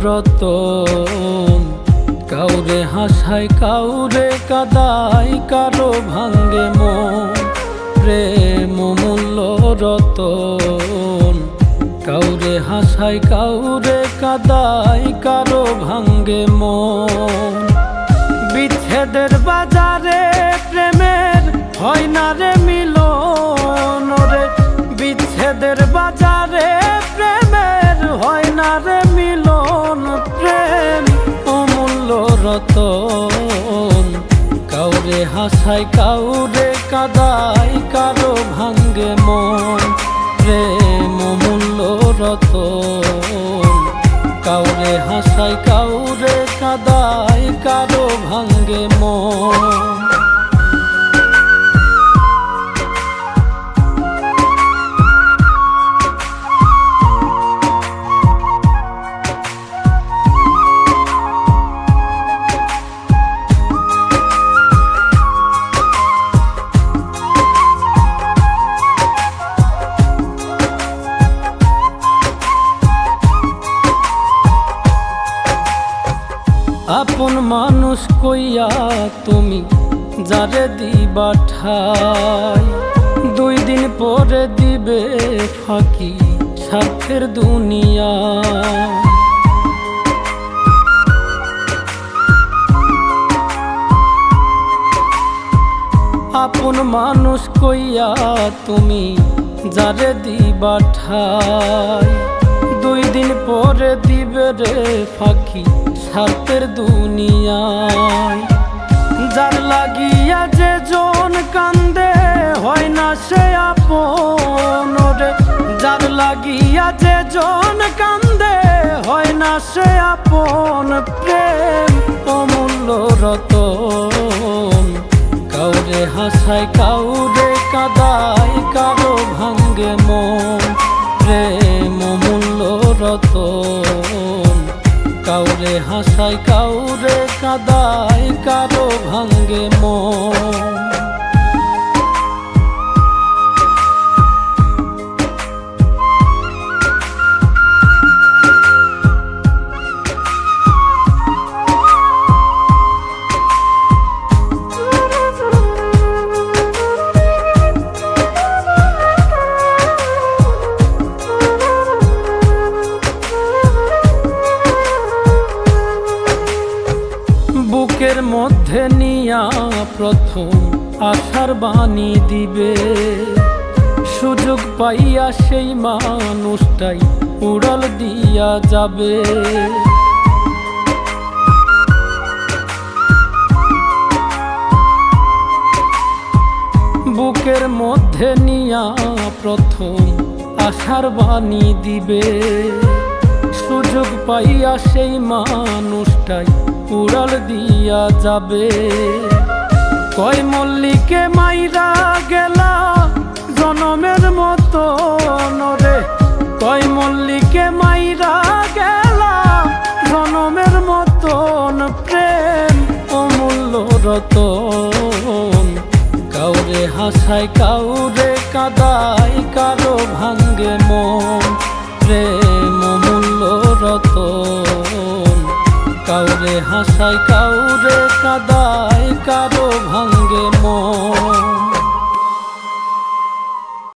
রতন, কাউরে হাসায় কাউরে কাদায়, কারো ভাঙ্গে মন। প্রেম মূল্য রতন, কাউরে হাসায় কাউরে কাদায়, কারো ভাঙ্গে মন। বিচ্ছেদের বাজারে প্রেমের হয় না রে মিলন রে, বিচ্ছেদের বাজারে প্রেমের হয় না রে মিলন। প্রেম অমূল্য রতন, কাউরে হাসায় কাউরে কাদায়, কারো ভাঙ্গে মন। প্রেম অমূল্য রতন, কাউরে হাসায় কাউরে কাদায়, কারো ভাঙ্গে মন। আপন মানুষ কইয়া তুমি যারে দিবা ঠাই, 2 দিন পরে দিবে ফাঁকি স্বার্থের দুনিয়া। আপন মানুষ কইয়া তুমি যারে দিবা ঠাই, 2 দিন পরে দিবে রে ফাঁকি স্বার্থের দুনিয়ায়। যার লাগিয়া যে জন কান্দে হয় না সে আপন রে, যার লাগিয়া যে জন কান্দে হয় না সে আপন। প্রেম অমূল্য রতন, কাউরে হাসায় কাউরে কাদায়, কারো ভাঙ্গে মন। প্রেম অমূল্য রতন, কাউরে হাসায় কাউরে কাদায়, কারো ভাঙ্গে মন। বুকের মধ্যে নিয়া প্রথম আশার বাণী দিবে, সুযোগ পাইয়া সেই মানুষটাই উড়াল দিয়া যাবে। বুকের মধ্যে নিয়া প্রথম আশার বাণী দিবে, সুযোগ পাইয়া সেই মানুষটাই উড়াল দিয়া যাবে। কয় মল্লিকে মাইরা গেলা জনমের মতো রে, কয় মল্লিকে মাইরা গেলা জনমের মতন। প্রেম অমূল্য রতন, কাউরে হাসায় কাউরে কাদায়, কারো ভাঙ্গে মন। প্রেম অমূল্য রতন, কাউরে হাসায় কাউরে কাদায়, কারো